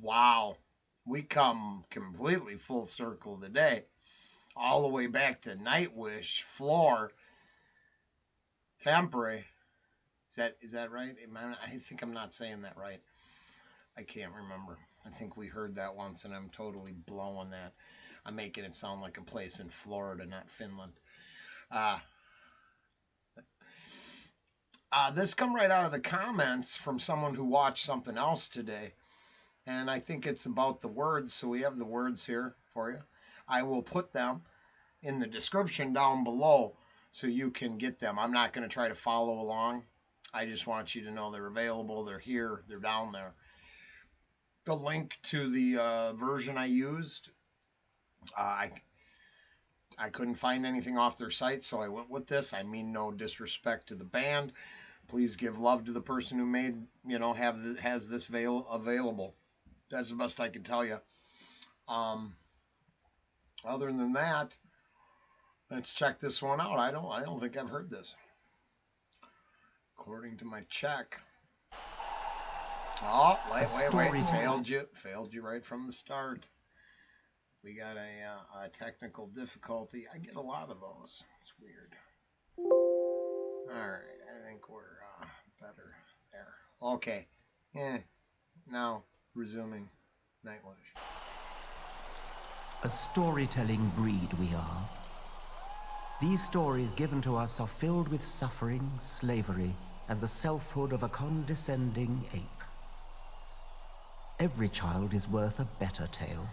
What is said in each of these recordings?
Wow. We come completely full circle today. All the way back to Nightwish, Floor, Tampere. Is that right? I think I'm not saying that right. I can't remember. I think we heard that once and I'm totally blowing that. I'm making it sound like a place in Florida, not Finland. Uh, this come right out of the comments from someone who watched something else today. And I think it's about the words. So we have the words here for you. I will put them in the description down below so you can get them. I'm not going to try to follow along. I just want you to know they're available. They're here. They're down there. The link to the version I used, I I couldn't find anything off their site, so I went with this. I mean no disrespect to the band. Please give love to the person who made, has this available. That's the best I can tell you. Um, Other than that, let's check this one out. I don't think I've heard this. According to my check. Oh, wait. Failed you right from the start. We got a technical difficulty. I get a lot of those. It's weird. All right, I think we're better there. Okay. Now, resuming Nightwish. A storytelling breed we are. These stories given to us are filled with suffering, slavery, and the selfhood of a condescending ape. Every child is worth a better tale.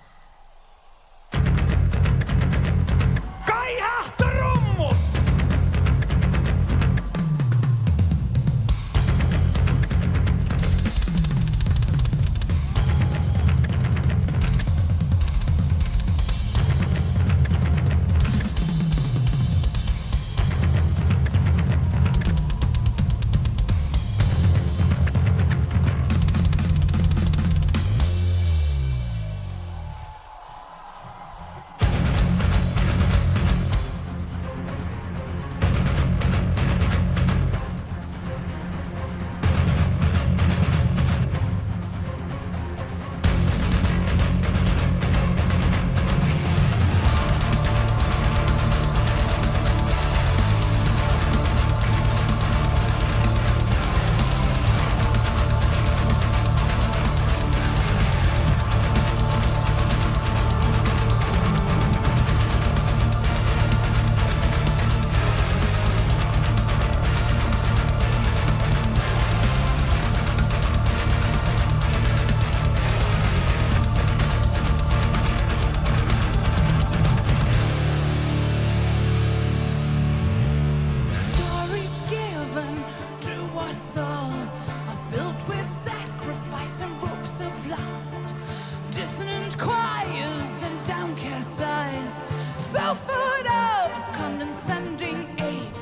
Dissonant choirs and downcast eyes, selfhood of condescending ape.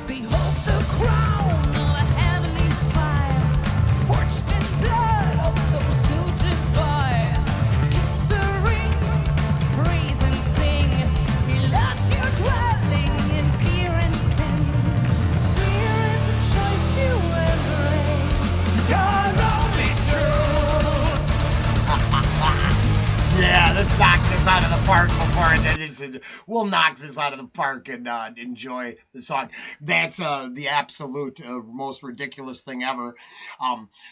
Behold the crown of a heavenly spire, forged in blood of those who defy. Kiss the ring, praise and sing. He loves your dwelling in fear and sin. Fear is a choice you embrace. You're only true. Yeah, let's knock this out of the park we'll knock this out of the park and enjoy the song. That's the absolute most ridiculous thing ever.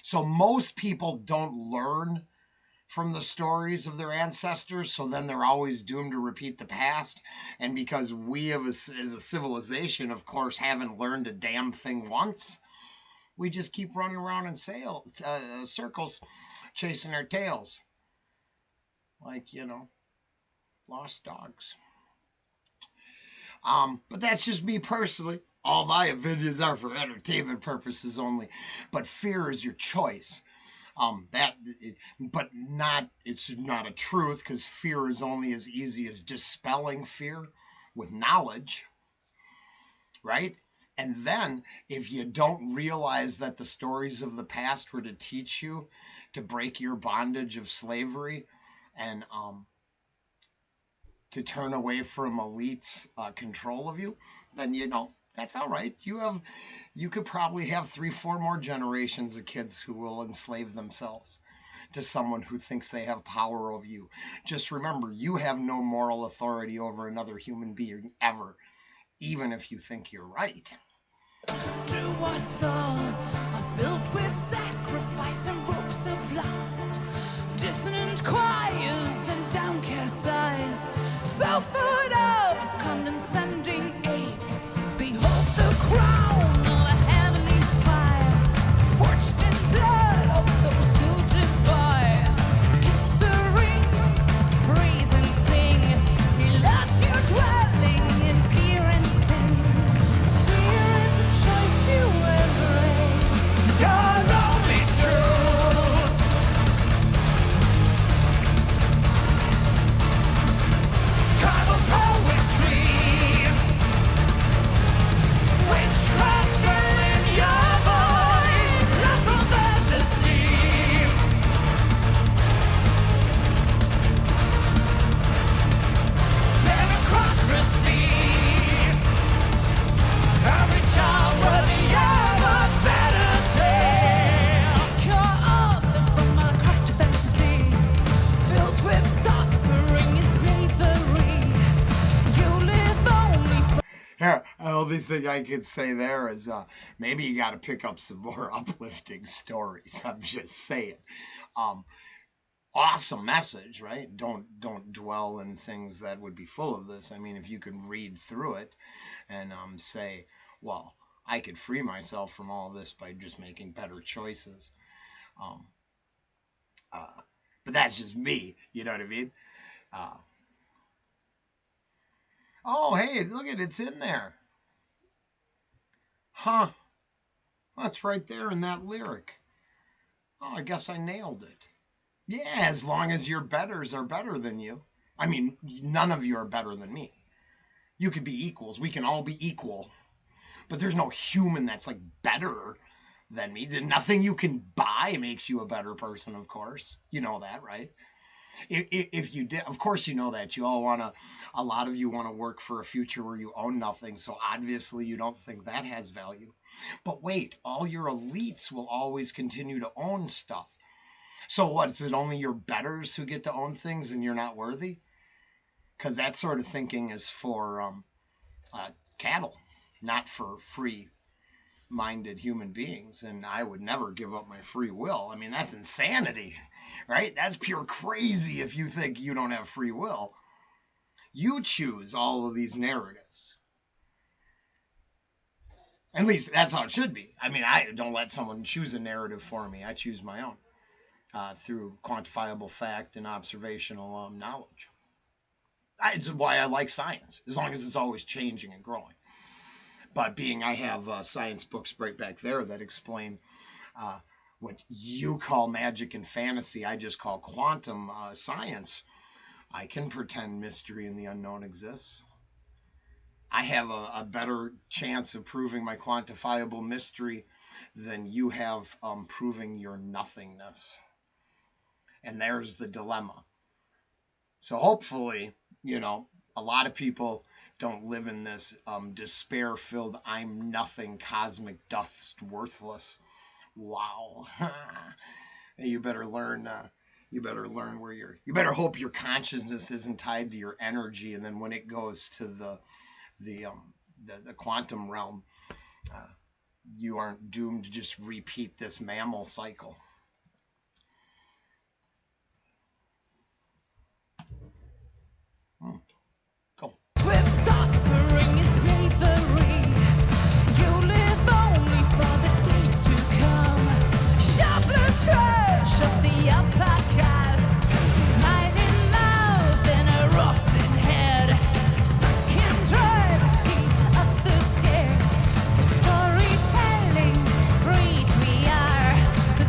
So most people don't learn from the stories of their ancestors, so then they're always doomed to repeat the past. And because we as a civilization, of course, haven't learned a damn thing once, we just keep running around in circles, chasing our tails. Like, lost dogs. But that's just me personally. All my opinions are for entertainment purposes only. But fear is your choice. But it's not a truth, because fear is only as easy as dispelling fear with knowledge, right? And then, if you don't realize that the stories of the past were to teach you to break your bondage of slavery and to turn away from elites' control of you, then that's all right. You could probably have 3-4 more generations of kids who will enslave themselves to someone who thinks they have power over you. Just remember, you have no moral authority over another human being ever, even if you think you're right. To us all are filled with sacrifice and ropes of lust, dissonant choirs and downcast eyes, selfhood of a condescending ape. Behold the crown of a heavenly spire, forged in blood of those who defy. Kiss the ring, praise and sing. He loves your dwelling in fear and sin. Fear is a choice you embrace. God only true. Tribal poetry. Witchcraft fell in your voice. Lost from fantasy. Necrocracy. Every child worthy of a better tale. Pure author from a carte fantasy, filled with suffering and slavery. You live only for Here, the only thing I could say there is maybe you got to pick up some more uplifting stories. I'm just saying. Awesome message, right? Don't dwell in things that would be full of this. I mean, if you can read through it and say, well, I could free myself from all this by just making better choices. But that's just me, you know what I mean? Oh, hey, look at it's in there. Huh. That's right there in that lyric. Oh, I guess I nailed it. Yeah, as long as your betters are better than you. I mean, none of you are better than me. You could be equals. We can all be equal. But there's no human that's like better than me. Nothing you can buy makes you a better person, of course. You know that, right? If you did, of course you know that. You all want to, a lot of you want to work for a future where you own nothing. So obviously you don't think that has value. But wait, all your elites will always continue to own stuff. So what, is it only your betters who get to own things and you're not worthy? Because that sort of thinking is for cattle, not for free-minded human beings. And I would never give up my free will. I mean, that's insanity, right? That's pure crazy if you think you don't have free will. You choose all of these narratives. At least that's how it should be. I mean, I don't let someone choose a narrative for me. I choose my own through quantifiable fact and observational knowledge. It's why I like science, as long as it's always changing and growing. But being I have science books right back there that explain what you call magic and fantasy, I just call quantum science. I can pretend mystery and the unknown exists. I have a better chance of proving my quantifiable mystery than you have proving your nothingness. And there's the dilemma. So hopefully, you know, a lot of people don't live in this despair-filled, I'm nothing, cosmic dust, worthless. Wow. You better learn. You better learn where you better hope your consciousness isn't tied to your energy, and then when it goes to the quantum realm, you aren't doomed to just repeat this mammal cycle. Go. with suffering and slavery. You live only for the days to come. Sharper trash of the upper caste, smiling mouth and a rotten head, sunken drive teat of the scared. The storytelling breed we are. The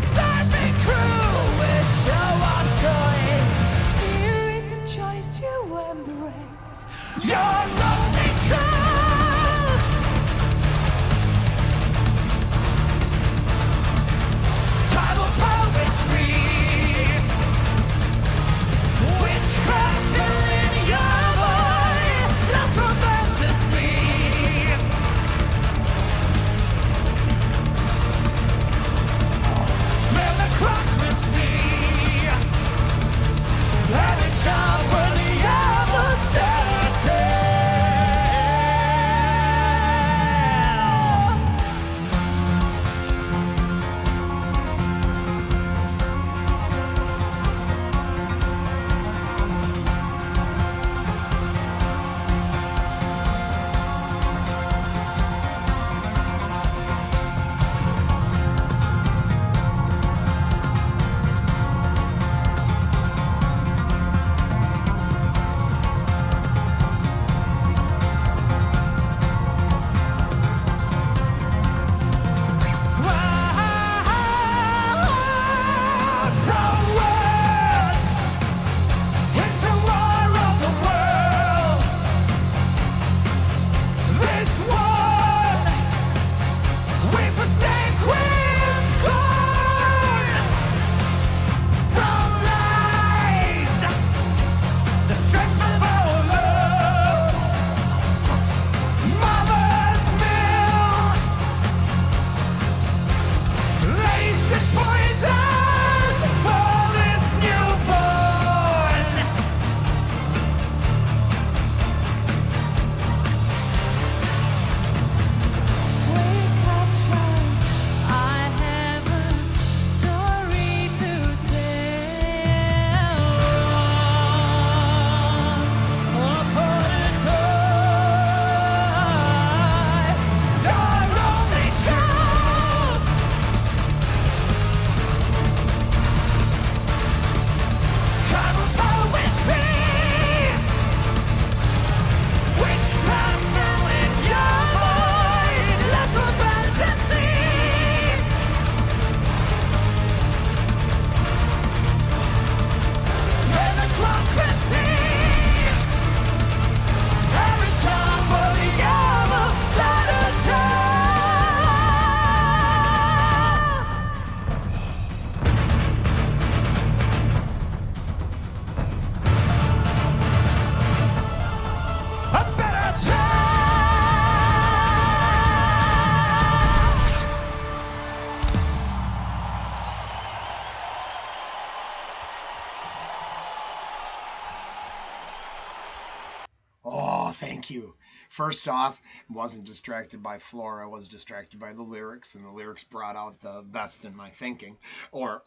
thank you. First off, I wasn't distracted by Flora. I was distracted by the lyrics, and the lyrics brought out the best in my thinking, or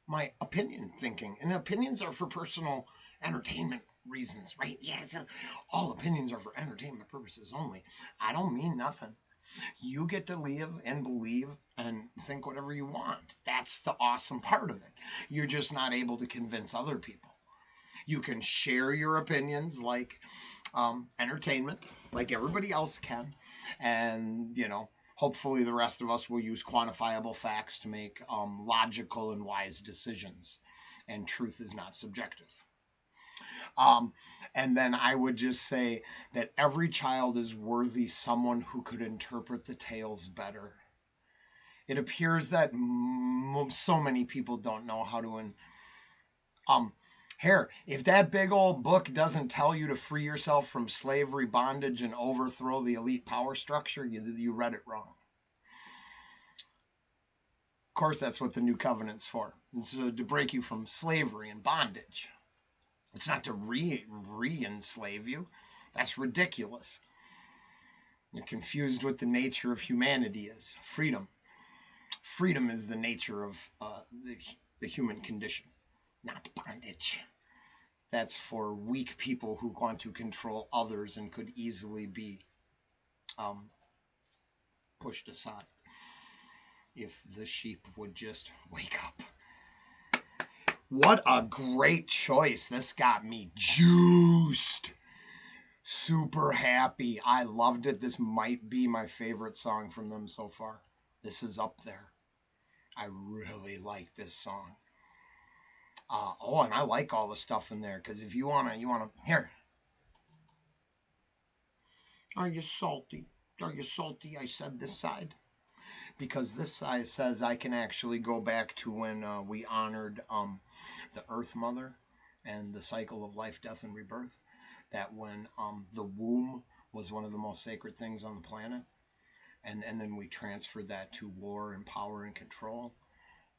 my opinion thinking. And opinions are for personal entertainment reasons, right? Yeah, all opinions are for entertainment purposes only. I don't mean nothing. You get to live and believe and think whatever you want. That's the awesome part of it. You're just not able to convince other people. You can share your opinions like entertainment, like everybody else can. And, hopefully the rest of us will use quantifiable facts to make logical and wise decisions. And truth is not subjective. And then I would just say that every child is worthy someone who could interpret the tales better. It appears that so many people don't know how to. Here, if that big old book doesn't tell you to free yourself from slavery, bondage, and overthrow the elite power structure, you read it wrong. Of course, that's what the New Covenant's for. It's to break you from slavery and bondage. It's not to re-enslave you. That's ridiculous. You're confused what the nature of humanity is. Freedom. Freedom is the nature of the human condition, not bondage. That's for weak people who want to control others and could easily be pushed aside if the sheep would just wake up. What a great choice. This got me juiced. Super happy. I loved it. This might be my favorite song from them so far. This is up there. I really like this song. And I like all the stuff in there, because if you wanna, here. Are you salty? Are you salty? I said this side. Because this side says I can actually go back to when we honored the Earth Mother and the cycle of life, death, and rebirth. That when the womb was one of the most sacred things on the planet. And then we transferred that to war and power and control.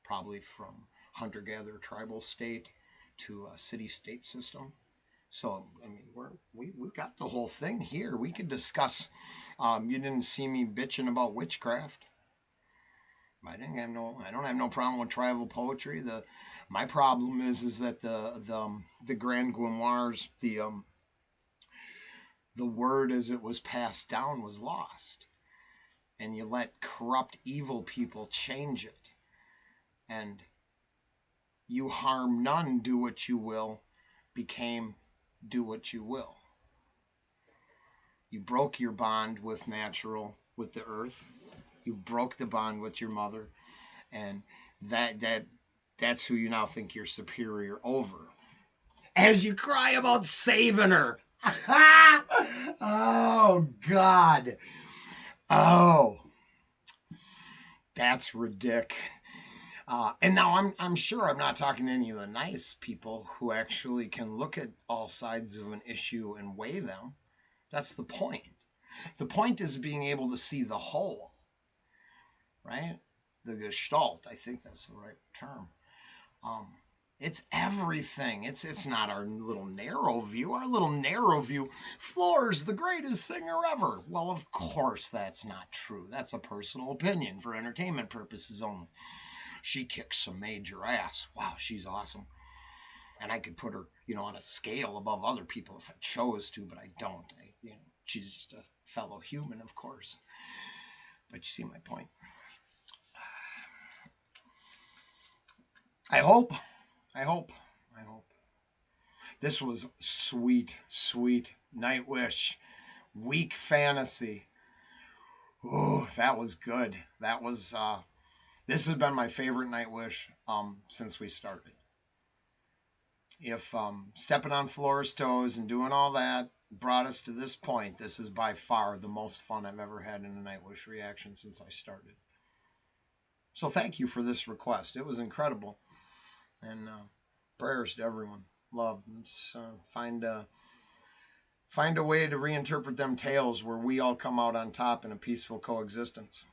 Probably from hunter-gatherer tribal state to a city-state system. So, I mean, we've got the whole thing here. We could discuss. You didn't see me bitching about witchcraft. I don't have no problem with tribal poetry. My problem is that the Grand Grimoires, the word as it was passed down was lost, and you let corrupt, evil people change it, and you harm none, do what you will, became do what you will. You broke your bond with the earth. You broke the bond with your mother, and that's who you now think you're superior over. As you cry about saving her. Oh, God. Oh. That's ridiculous. And now I'm sure I'm not talking to any of the nice people who actually can look at all sides of an issue and weigh them. That's the point. The point is being able to see the whole, right? The gestalt, I think that's the right term. It's everything. It's not our little narrow view. Our little narrow view, Floor's the greatest singer ever. Well, of course that's not true. That's a personal opinion for entertainment purposes only. She kicks some major ass. Wow, she's awesome. And I could put her, on a scale above other people if I chose to, but I don't. She's just a fellow human, of course. But you see my point. I hope. This was sweet, sweet Nightwish. Weak fantasy. Oh, that was good. That was, this has been my favorite Nightwish since we started. If stepping on Floor's toes and doing all that brought us to this point, this is by far the most fun I've ever had in a Nightwish reaction since I started. So thank you for this request. It was incredible. And prayers to everyone. Love. Find a way to reinterpret them tales where we all come out on top in a peaceful coexistence.